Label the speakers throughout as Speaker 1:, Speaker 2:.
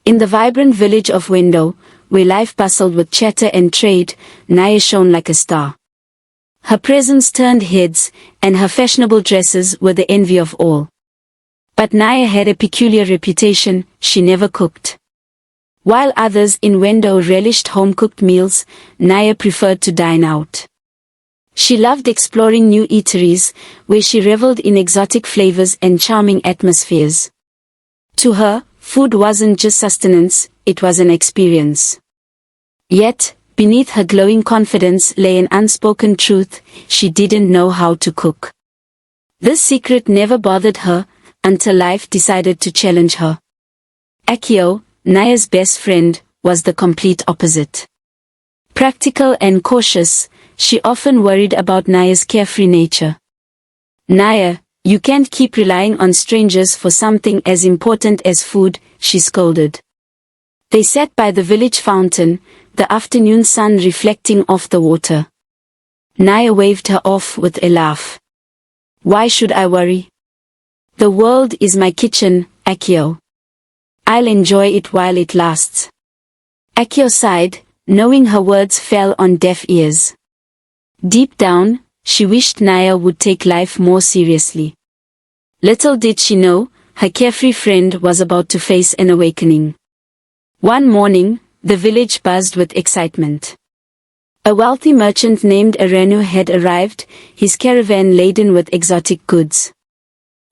Speaker 1: In the vibrant village of Wendo, where life bustled with chatter and trade, Naya shone like a star. Her presence turned heads, and her fashionable dresses were the envy of all. But Naya had a peculiar reputation: she never cooked. While others in Wendo relished home-cooked meals, Naya preferred to dine out. She loved exploring new eateries, where she reveled in exotic flavors and charming atmospheres. To her, food wasn't just sustenance, it was an experience. Yet, beneath her glowing confidence lay an unspoken truth: she didn't know how to cook. This secret never bothered her, until life decided to challenge her. Akio, Naya's best friend, was the complete opposite. Practical and cautious, she often worried about Naya's carefree nature. "Naya, you can't keep relying on strangers for something as important as food," she scolded. They sat by the village fountain, the afternoon sun reflecting off the water. Naya waved her off with a laugh. "Why should I worry? The world is my kitchen, Akio. I'll enjoy it while it lasts." Akio sighed, knowing her words fell on deaf ears. Deep down, she wished Naya would take life more seriously. Little did she know, her carefree friend was about to face an awakening. One morning, the village buzzed with excitement. A wealthy merchant named Arenu had arrived, his caravan laden with exotic goods.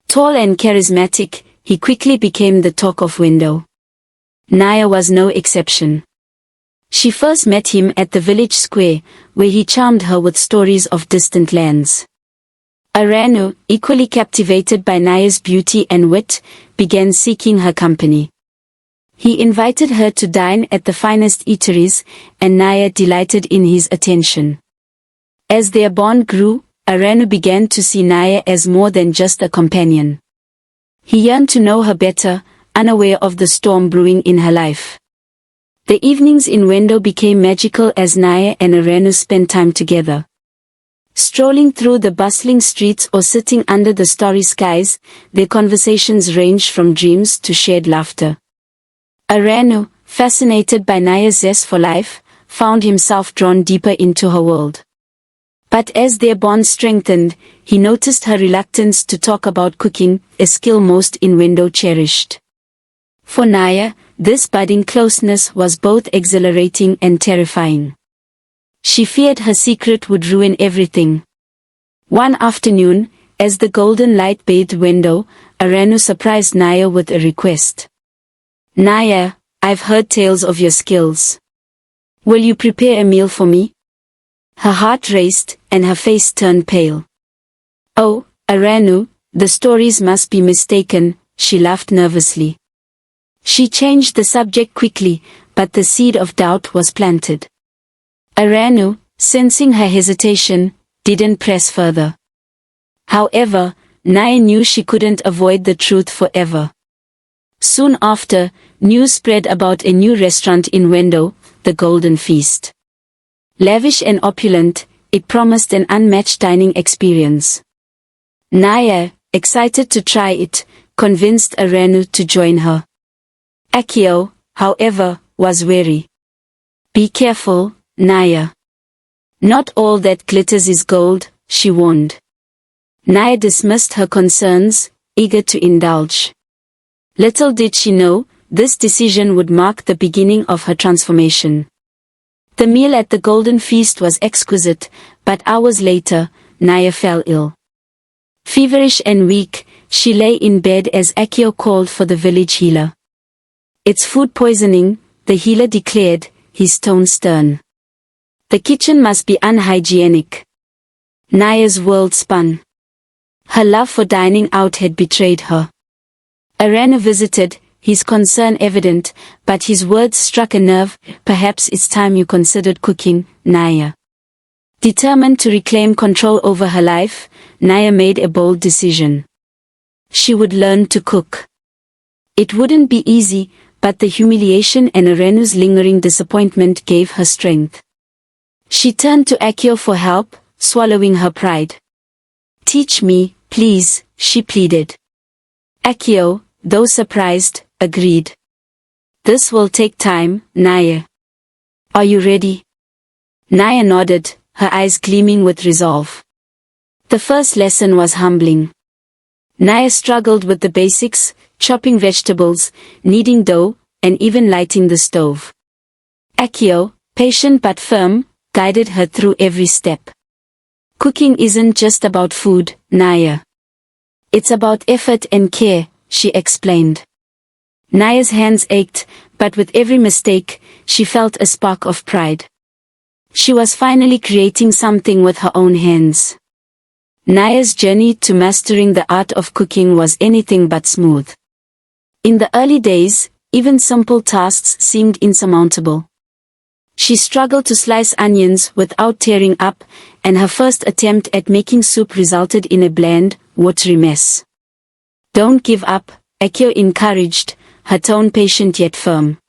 Speaker 1: Tall and charismatic, he quickly became the talk of Wendo. Naya was no exception. She first met him at the village square, where he charmed her with stories of distant lands. Arenu, equally captivated by Naya's beauty and wit, began seeking her company. He invited her to dine at the finest eateries, and Naya delighted in his attention. As their bond grew, Arenu began to see Naya as more than just a companion. He yearned to know her better, unaware of the storm brewing in her life. The evenings in Wendo became magical as Naya and Arenu spent time together. Strolling through the bustling streets or sitting under the starry skies, their conversations ranged from dreams to shared laughter. Arenu, fascinated by Naya's zest for life, found himself drawn deeper into her world. But as their bond strengthened, he noticed her reluctance to talk about cooking, a skill most in Wendo cherished. For Naya, this budding closeness was both exhilarating and terrifying. She feared her secret would ruin everything. One afternoon, as the golden light bathed Wendo, Arenu surprised Naya with a request. "Naya, I've heard tales of your skills. Will you prepare a meal for me?" Her heart raced, and her face turned pale. "Oh, Arenu, the stories must be mistaken," she laughed nervously. She changed the subject quickly, but the seed of doubt was planted. Arenu, sensing her hesitation, didn't press further. However, Naya knew she couldn't avoid the truth forever. Soon after, news spread about a new restaurant in Wendo, the Golden Feast. Lavish and opulent, it promised an unmatched dining experience. Naya, excited to try it, convinced Arenu to join her. Akio, however, was wary. "Be careful, Naya. Not all that glitters is gold," she warned. Naya dismissed her concerns, eager to indulge. Little did she know, this decision would mark the beginning of her transformation. The meal at the Golden Feast was exquisite, but hours later, Naya fell ill. Feverish and weak, she lay in bed as Akio called for the village healer. "It's food poisoning," the healer declared, his tone stern. "The kitchen must be unhygienic." Naya's world spun. Her love for dining out had betrayed her. Arenu visited, his concern evident, but his words struck a nerve. "Perhaps it's time you considered cooking, Naya." Determined to reclaim control over her life, Naya made a bold decision. She would learn to cook. It wouldn't be easy, but the humiliation and Arenu's lingering disappointment gave her strength. She turned to Akio for help, swallowing her pride. "Teach me, please," she pleaded. Akio, though surprised, agreed. This will take time, Naya. Are you ready? Naya nodded, her eyes gleaming with resolve. The first lesson was humbling. Naya struggled with the basics, chopping vegetables, kneading dough, and even lighting the stove. Akio, patient but firm, guided her through every step. Cooking isn't just about food, Naya. It's about effort and care, she explained. Naya's hands ached, but with every mistake, she felt a spark of pride. She was finally creating something with her own hands. Naya's journey to mastering the art of cooking was anything but smooth. In the early days, even simple tasks seemed insurmountable. She struggled to slice onions without tearing up, and her first attempt at making soup resulted in a bland, watery mess. Don't give up, Akio encouraged, her tone patient yet firm.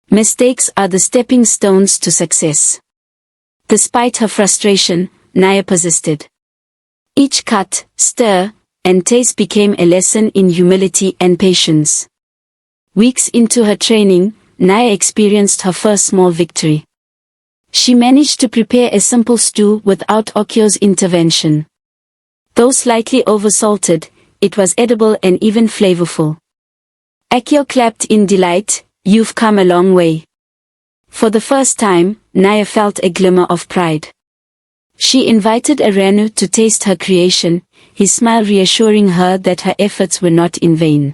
Speaker 1: Mistakes are the stepping stones to success. Despite her frustration, Naya persisted. Each cut, stir, and taste became a lesson in humility and patience. Weeks into her training, Naya experienced her first small victory. She managed to prepare a simple stew without Akio's intervention. Though slightly oversalted, it was edible and even flavorful. Akio clapped in delight, "You've come a long way." For the first time, Naya felt a glimmer of pride. She invited Arenu to taste her creation, his smile reassuring her that her efforts were not in vain.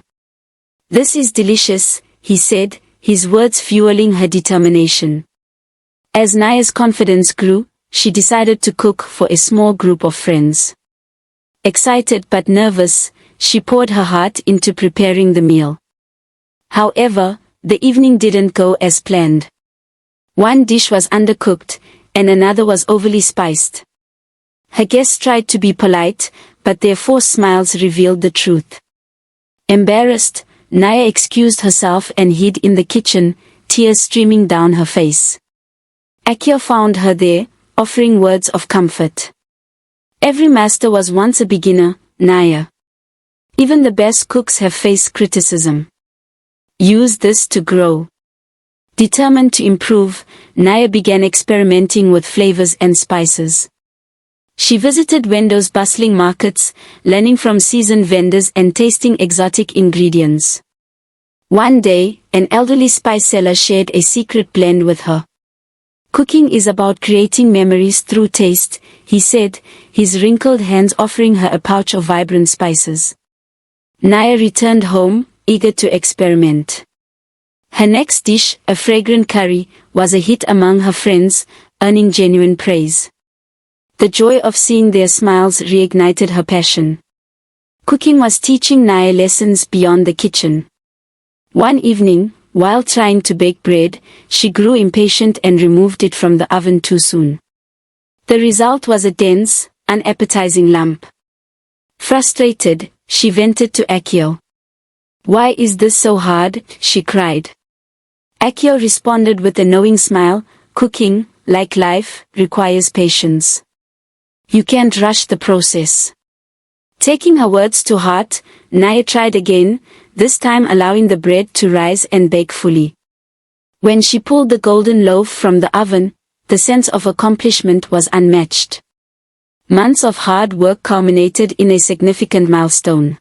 Speaker 1: "This is delicious," he said, his words fueling her determination. As Naya's confidence grew, she decided to cook for a small group of friends. Excited but nervous, she poured her heart into preparing the meal. However, the evening didn't go as planned. One dish was undercooked, and another was overly spiced. Her guests tried to be polite, but their forced smiles revealed the truth. Embarrassed, Naya excused herself and hid in the kitchen, tears streaming down her face. Akio found her there, offering words of comfort. "Every master was once a beginner, Naya. Even the best cooks have faced criticism. Use this to grow." Determined to improve, Naya began experimenting with flavors and spices. She visited Wendo's bustling markets, learning from seasoned vendors and tasting exotic ingredients. One day, an elderly spice seller shared a secret blend with her. "Cooking is about creating memories through taste," he said, his wrinkled hands offering her a pouch of vibrant spices. Naya returned home, eager to experiment. Her next dish, a fragrant curry, was a hit among her friends, earning genuine praise. The joy of seeing their smiles reignited her passion. Cooking was teaching Naya lessons beyond the kitchen. One evening, while trying to bake bread, she grew impatient and removed it from the oven too soon. The result was a dense, unappetizing lump. Frustrated, she vented to Akio. "Why is this so hard?" she cried. Akio responded with a knowing smile, "Cooking, like life, requires patience. You can't rush the process." Taking her words to heart, Naya tried again, this time allowing the bread to rise and bake fully. When she pulled the golden loaf from the oven, the sense of accomplishment was unmatched. Months of hard work culminated in a significant milestone.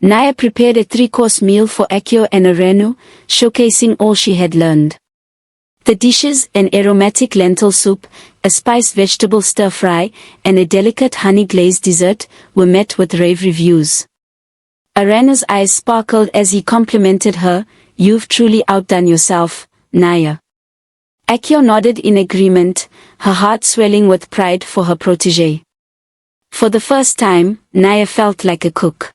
Speaker 1: Naya prepared a 3-course meal for Akio and Arenu, showcasing all she had learned. The dishes, an aromatic lentil soup, a spiced vegetable stir-fry, and a delicate honey-glazed dessert, were met with rave reviews. Arenu's eyes sparkled as he complimented her, "You've truly outdone yourself, Naya." Akio nodded in agreement, her heart swelling with pride for her protégé. For the first time, Naya felt like a cook.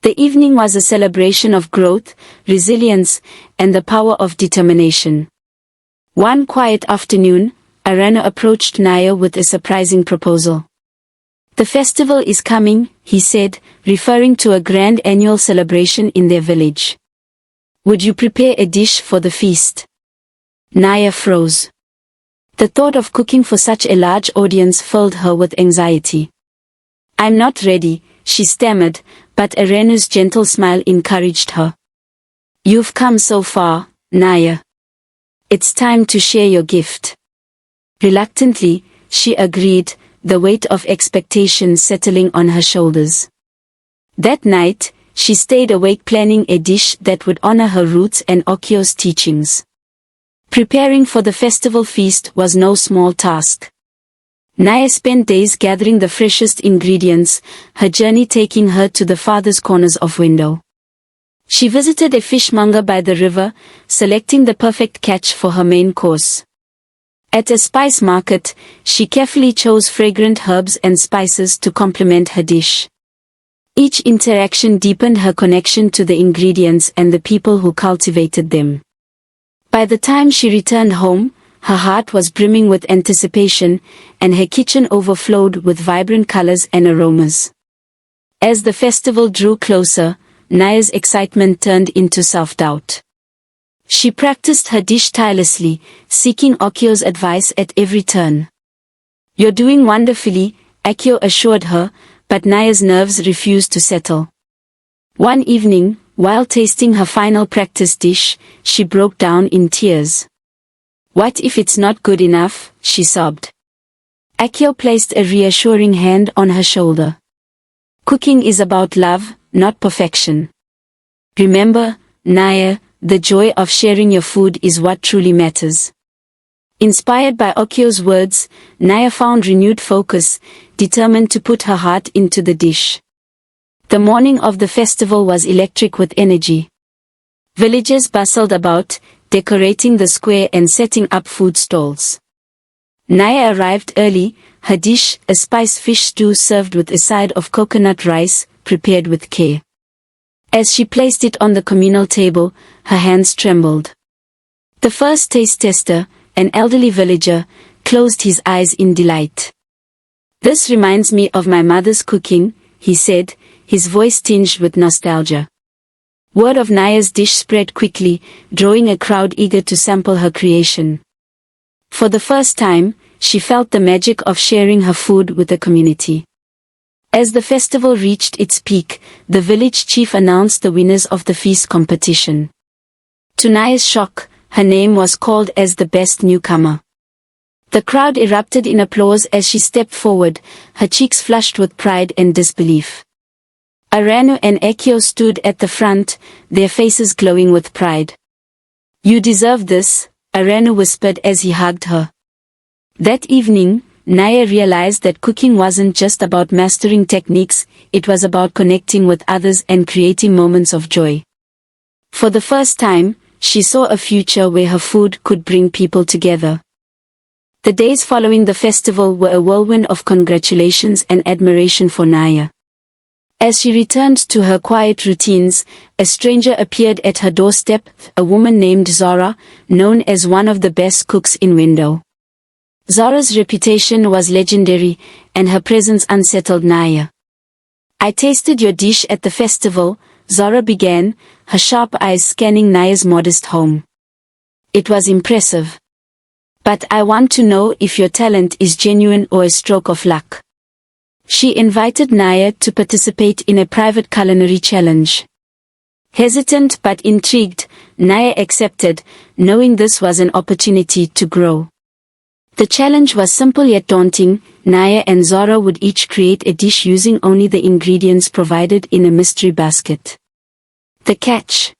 Speaker 1: The evening was a celebration of growth, resilience, and the power of determination. One quiet afternoon, Arenu approached Naya with a surprising proposal. "The festival is coming," he said, referring to a grand annual celebration in their village. "Would you prepare a dish for the feast?" Naya froze. The thought of cooking for such a large audience filled her with anxiety. "I'm not ready," she stammered, but Arenu's gentle smile encouraged her. You've come so far, Naya. It's time to share your gift. Reluctantly, she agreed, the weight of expectation settling on her shoulders. That night, she stayed awake planning a dish that would honor her roots and Okyo's teachings. Preparing for the festival feast was no small task. Naya spent days gathering the freshest ingredients, her journey taking her to the farthest corners of Window. She visited a fishmonger by the river, selecting the perfect catch for her main course. At a spice market, she carefully chose fragrant herbs and spices to complement her dish. Each interaction deepened her connection to the ingredients and the people who cultivated them. By the time she returned home, her heart was brimming with anticipation, and her kitchen overflowed with vibrant colors and aromas. As the festival drew closer, Naya's excitement turned into self-doubt. She practiced her dish tirelessly, seeking Okyo's advice at every turn. "You're doing wonderfully," Okyo assured her, but Naya's nerves refused to settle. One evening, while tasting her final practice dish, she broke down in tears. "What if it's not good enough?" she sobbed. Okyo placed a reassuring hand on her shoulder. "Cooking is about love, not perfection. Remember, Naya, the joy of sharing your food is what truly matters." Inspired by Okyo's words, Naya found renewed focus, determined to put her heart into the dish. The morning of the festival was electric with energy. Villagers bustled about, decorating the square and setting up food stalls. Naya arrived early, her dish, a spice fish stew served with a side of coconut rice, prepared with care. As she placed it on the communal table, her hands trembled. The first taste tester, an elderly villager, closed his eyes in delight. "This reminds me of my mother's cooking," he said, his voice tinged with nostalgia. Word of Naya's dish spread quickly, drawing a crowd eager to sample her creation. For the first time, she felt the magic of sharing her food with the community. As the festival reached its peak, the village chief announced the winners of the feast competition. To Naya's shock, her name was called as the best newcomer. The crowd erupted in applause as she stepped forward, her cheeks flushed with pride and disbelief. Arano and Okyo stood at the front, their faces glowing with pride. "You deserve this," Arano whispered as he hugged her. That evening, Naya realized that cooking wasn't just about mastering techniques, it was about connecting with others and creating moments of joy. For the first time, she saw a future where her food could bring people together. The days following the festival were a whirlwind of congratulations and admiration for Naya. As she returned to her quiet routines, a stranger appeared at her doorstep, a woman named Zora, known as one of the best cooks in Window. Zora's reputation was legendary, and her presence unsettled Naya. "I tasted your dish at the festival," Zora began, her sharp eyes scanning Naya's modest home. "It was impressive. But I want to know if your talent is genuine or a stroke of luck." She invited Naya to participate in a private culinary challenge. Hesitant but intrigued, Naya accepted, knowing this was an opportunity to grow. The challenge was simple yet daunting. Naya and Zora would each create a dish using only the ingredients provided in a mystery basket. The catch.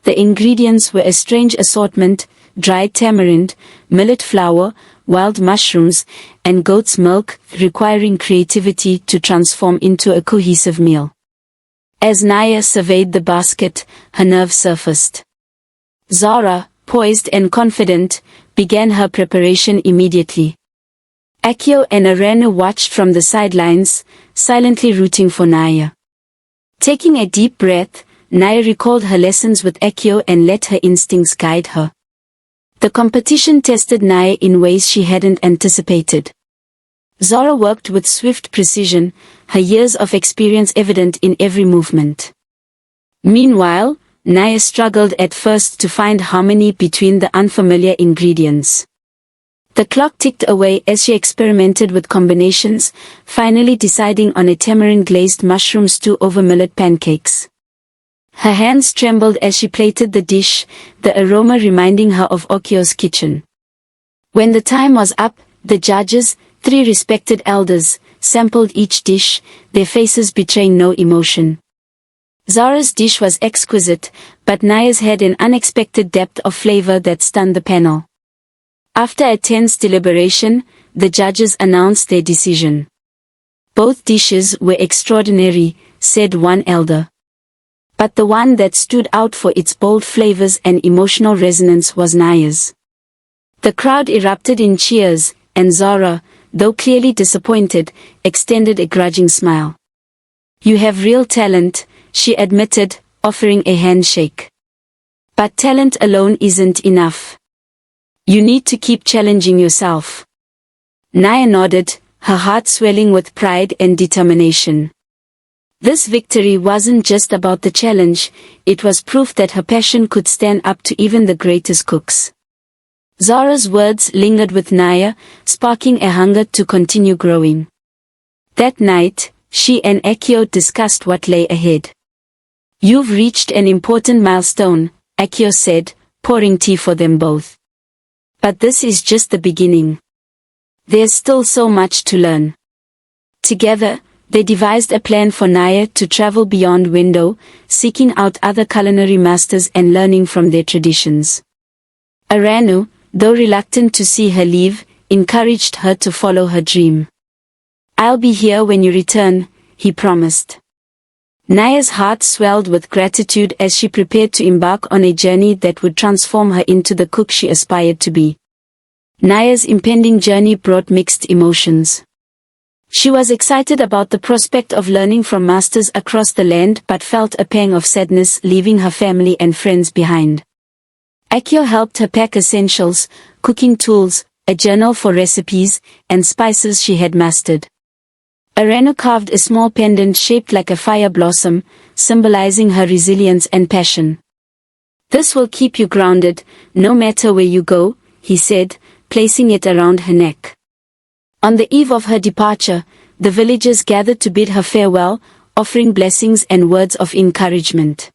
Speaker 1: The ingredients were a strange assortment: dried tamarind, millet flour, wild mushrooms, and goat's milk, requiring creativity to transform into a cohesive meal. As Naya surveyed the basket, her nerves surfaced. Zora, poised and confident, began her preparation immediately. Okyo and Arano watched from the sidelines, silently rooting for Naya. Taking a deep breath, Naya recalled her lessons with Okyo and let her instincts guide her. The competition tested Naya in ways she hadn't anticipated. Zora worked with swift precision, her years of experience evident in every movement. Meanwhile, Naya struggled at first to find harmony between the unfamiliar ingredients. The clock ticked away as she experimented with combinations, finally deciding on a tamarind-glazed mushroom stew over millet pancakes. Her hands trembled as she plated the dish, the aroma reminding her of Okyo's kitchen. When the time was up, the judges, 3 respected elders, sampled each dish, their faces betraying no emotion. Zara's dish was exquisite, but Naya's had an unexpected depth of flavor that stunned the panel. After a tense deliberation, the judges announced their decision. "Both dishes were extraordinary," said one elder. But the one that stood out for its bold flavors and emotional resonance was Naya's. The crowd erupted in cheers, and Zara, though clearly disappointed, extended a grudging smile. "You have real talent," she admitted, offering a handshake. "But talent alone isn't enough. You need to keep challenging yourself." Naya nodded, her heart swelling with pride and determination. This victory wasn't just about the challenge, it was proof that her passion could stand up to even the greatest cooks. Zara's words lingered with Naya, sparking a hunger to continue growing. That night, she and Akio discussed what lay ahead. "You've reached an important milestone," Akio said, pouring tea for them both. "But this is just the beginning. There's still so much to learn." Together, they devised a plan for Naya to travel beyond Wendo, seeking out other culinary masters and learning from their traditions. Arano, though reluctant to see her leave, encouraged her to follow her dream. "I'll be here when you return," he promised. Naya's heart swelled with gratitude as she prepared to embark on a journey that would transform her into the cook she aspired to be. Naya's impending journey brought mixed emotions. She was excited about the prospect of learning from masters across the land but felt a pang of sadness leaving her family and friends behind. Akio helped her pack essentials, cooking tools, a journal for recipes, and spices she had mastered. Arano carved a small pendant shaped like a fire blossom, symbolizing her resilience and passion. "This will keep you grounded, no matter where you go," he said, placing it around her neck. On the eve of her departure, the villagers gathered to bid her farewell, offering blessings and words of encouragement.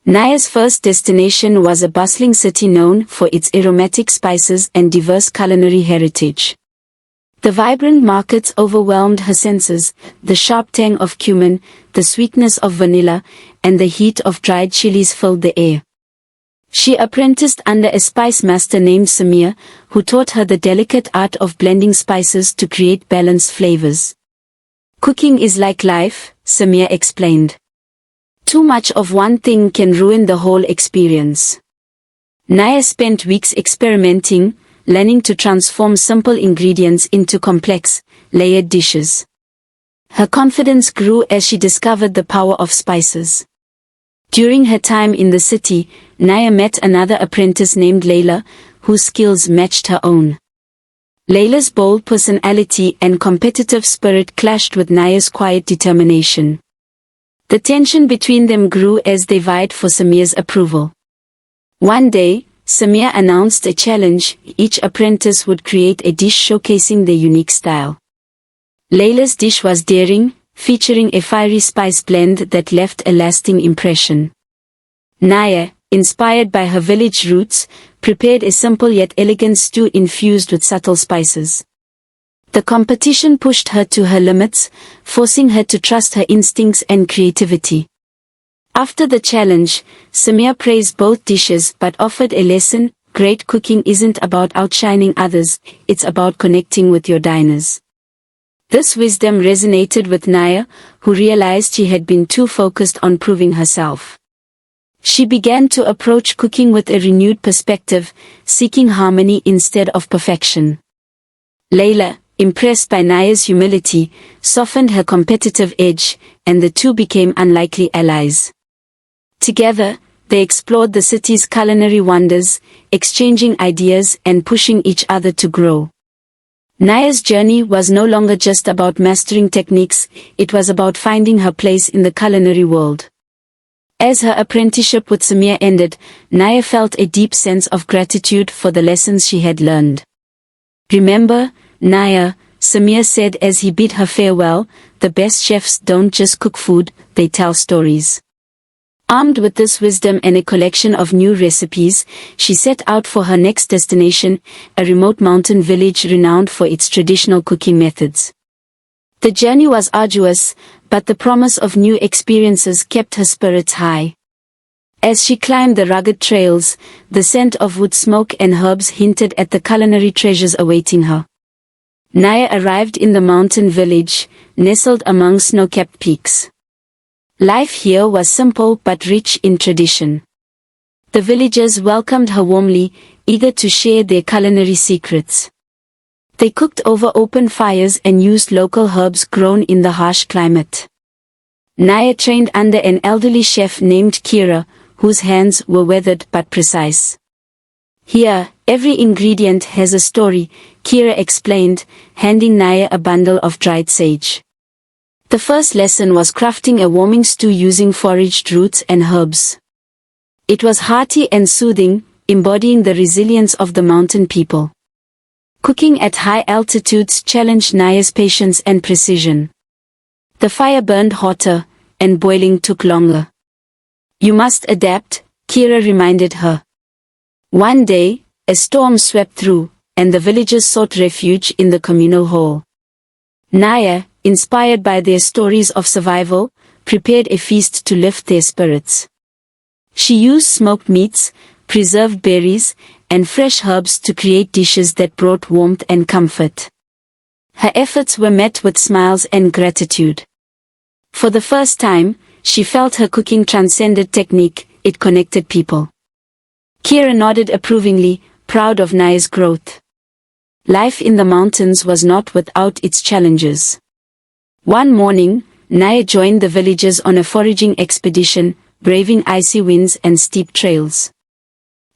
Speaker 1: Naya's first destination was a bustling city known for its aromatic spices and diverse culinary heritage. The vibrant markets overwhelmed her senses, the sharp tang of cumin, the sweetness of vanilla, and the heat of dried chilies filled the air. She apprenticed under a spice master named Samir, who taught her the delicate art of blending spices to create balanced flavors. "Cooking is like life," Samir explained. "Too much of one thing can ruin the whole experience." Naya spent weeks experimenting, learning to transform simple ingredients into complex, layered dishes. Her confidence grew as she discovered the power of spices. During her time in the city, Naya met another apprentice named Layla, whose skills matched her own. Layla's bold personality and competitive spirit clashed with Naya's quiet determination. The tension between them grew as they vied for Samir's approval. One day, Samir announced a challenge: each apprentice would create a dish showcasing their unique style. Layla's dish was daring, featuring a fiery spice blend that left a lasting impression. Naya, inspired by her village roots, prepared a simple yet elegant stew infused with subtle spices. The competition pushed her to her limits, forcing her to trust her instincts and creativity. After the challenge, Samir praised both dishes but offered a lesson: great cooking isn't about outshining others, it's about connecting with your diners. This wisdom resonated with Naya, who realized she had been too focused on proving herself. She began to approach cooking with a renewed perspective, seeking harmony instead of perfection. Layla, impressed by Naya's humility, softened her competitive edge, and the two became unlikely allies. Together, they explored the city's culinary wonders, exchanging ideas and pushing each other to grow. Naya's journey was no longer just about mastering techniques, it was about finding her place in the culinary world. As her apprenticeship with Samir ended, Naya felt a deep sense of gratitude for the lessons she had learned. "Remember, Naya," Samir said as he bid her farewell, "the best chefs don't just cook food, they tell stories. Armed with this wisdom and a collection of new recipes, she set out for her next destination, a remote mountain village renowned for its traditional cooking methods. The journey was arduous, but the promise of new experiences kept her spirits high. As she climbed the rugged trails, the scent of wood smoke and herbs hinted at the culinary treasures awaiting her. Naya arrived in the mountain village, nestled among snow-capped peaks. Life here was simple but rich in tradition. The villagers welcomed her warmly, eager to share their culinary secrets. They cooked over open fires and used local herbs grown in the harsh climate. Naya trained under an elderly chef named Kira, whose hands were weathered but precise. Here, every ingredient has a story, Kira explained, handing Naya a bundle of dried sage. The first lesson was crafting a warming stew using foraged roots and herbs. It was hearty and soothing, embodying the resilience of the mountain people. Cooking at high altitudes challenged Naya's patience and precision. The fire burned hotter, and boiling took longer. You must adapt, Kira reminded her. One day, a storm swept through, and the villagers sought refuge in the communal hall. Naya, inspired by their stories of survival, prepared a feast to lift their spirits. She used smoked meats, preserved berries, and fresh herbs to create dishes that brought warmth and comfort. Her efforts were met with smiles and gratitude. For the first time, she felt her cooking transcended technique, it connected people. Kira nodded approvingly, proud of Naya's growth. Life in the mountains was not without its challenges. One morning, Naya joined the villagers on a foraging expedition, braving icy winds and steep trails.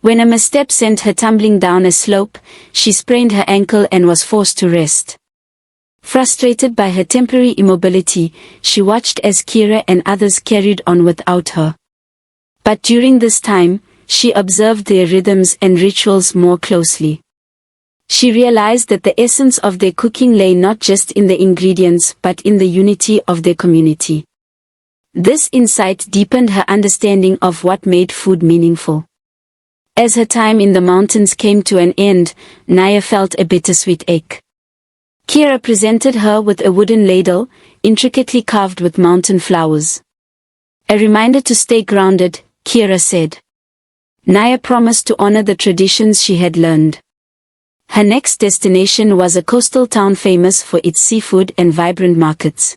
Speaker 1: When a misstep sent her tumbling down a slope, she sprained her ankle and was forced to rest. Frustrated by her temporary immobility, she watched as Kira and others carried on without her. But during this time, she observed their rhythms and rituals more closely. She realized that the essence of their cooking lay not just in the ingredients but in the unity of their community. This insight deepened her understanding of what made food meaningful. As her time in the mountains came to an end, Naya felt a bittersweet ache. Kira presented her with a wooden ladle, intricately carved with mountain flowers. A reminder to stay grounded, Kira said. Naya promised to honor the traditions she had learned. Her next destination was a coastal town famous for its seafood and vibrant markets.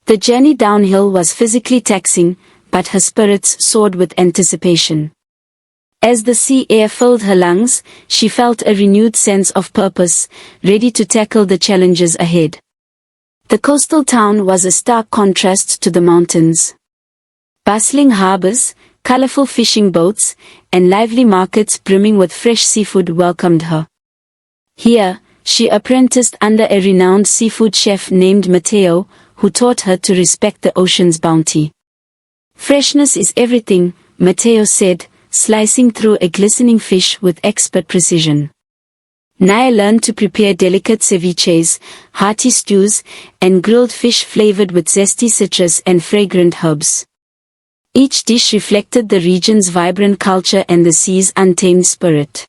Speaker 1: The journey downhill was physically taxing, but her spirits soared with anticipation. As the sea air filled her lungs, she felt a renewed sense of purpose, ready to tackle the challenges ahead. The coastal town was a stark contrast to the mountains. Bustling harbors, colorful fishing boats, and lively markets brimming with fresh seafood welcomed her. Here, she apprenticed under a renowned seafood chef named Matteo, who taught her to respect the ocean's bounty. Freshness is everything, Matteo said, slicing through a glistening fish with expert precision. Naya learned to prepare delicate ceviches, hearty stews, and grilled fish flavored with zesty citrus and fragrant herbs. Each dish reflected the region's vibrant culture and the sea's untamed spirit.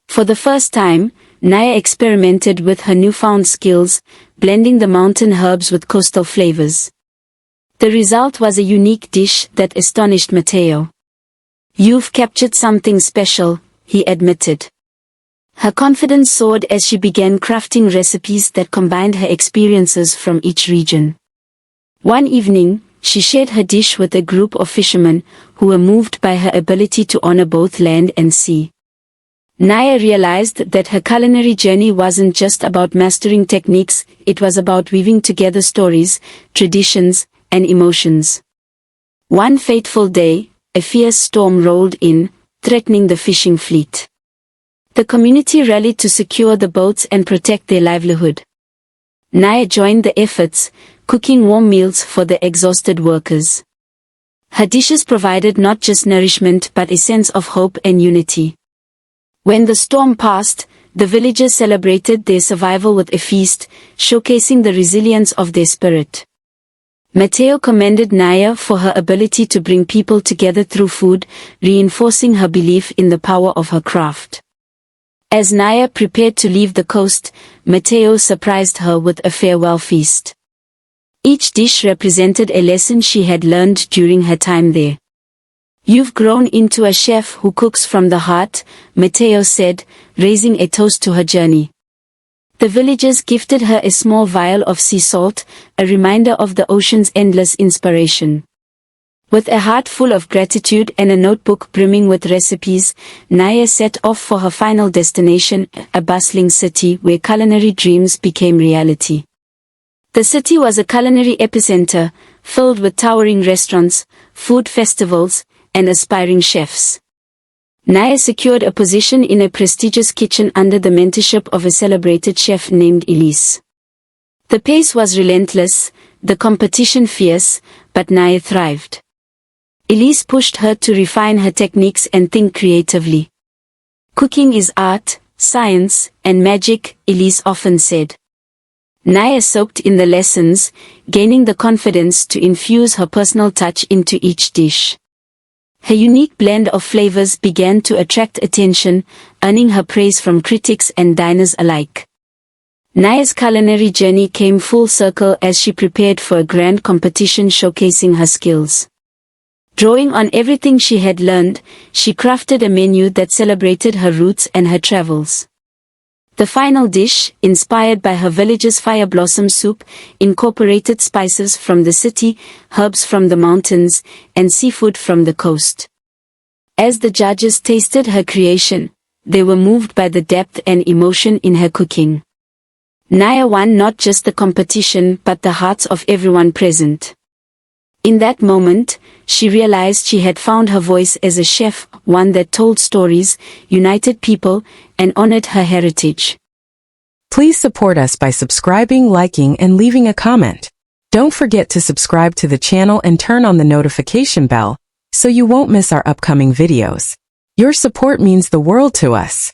Speaker 1: For the first time, Naya experimented with her newfound skills, blending the mountain herbs with coastal flavors. The result was a unique dish that astonished Matteo. "You've captured something special," he admitted. Her confidence soared as she began crafting recipes that combined her experiences from each region. One evening, she shared her dish with a group of fishermen, who were moved by her ability to honor both land and sea. Naya realized that her culinary journey wasn't just about mastering techniques, it was about weaving together stories, traditions, and emotions. One fateful day, a fierce storm rolled in, threatening the fishing fleet. The community rallied to secure the boats and protect their livelihood. Naya joined the efforts, cooking warm meals for the exhausted workers. Her dishes provided not just nourishment but a sense of hope and unity. When the storm passed, the villagers celebrated their survival with a feast, showcasing the resilience of their spirit. Mateo commended Naya for her ability to bring people together through food, reinforcing her belief in the power of her craft. As Naya prepared to leave the coast, Mateo surprised her with a farewell feast. Each dish represented a lesson she had learned during her time there. "You've grown into a chef who cooks from the heart," Mateo said, raising a toast to her journey. The villagers gifted her a small vial of sea salt, a reminder of the ocean's endless inspiration. With a heart full of gratitude and a notebook brimming with recipes, Naya set off for her final destination, a bustling city where culinary dreams became reality. The city was a culinary epicenter, filled with towering restaurants, food festivals, and aspiring chefs. Naya secured a position in a prestigious kitchen under the mentorship of a celebrated chef named Elise. The pace was relentless, the competition fierce, but Naya thrived. Elise pushed her to refine her techniques and think creatively. "Cooking is art, science, and magic," Elise often said. Naya soaked in the lessons, gaining the confidence to infuse her personal touch into each dish. Her unique blend of flavors began to attract attention, earning her praise from critics and diners alike. Naya's culinary journey came full circle as she prepared for a grand competition showcasing her skills. Drawing on everything she had learned, she crafted a menu that celebrated her roots and her travels. The final dish, inspired by her village's fire blossom soup, incorporated spices from the city, herbs from the mountains, and seafood from the coast. As the judges tasted her creation, they were moved by the depth and emotion in her cooking. Naya won not just the competition but the hearts of everyone present. In that moment, she realized she had found her voice as a chef, one that told stories, united people, and honored her heritage.
Speaker 2: Please support us by subscribing, liking, and leaving a comment. Don't forget to subscribe to the channel and turn on the notification bell so you won't miss our upcoming videos. Your support means the world to us.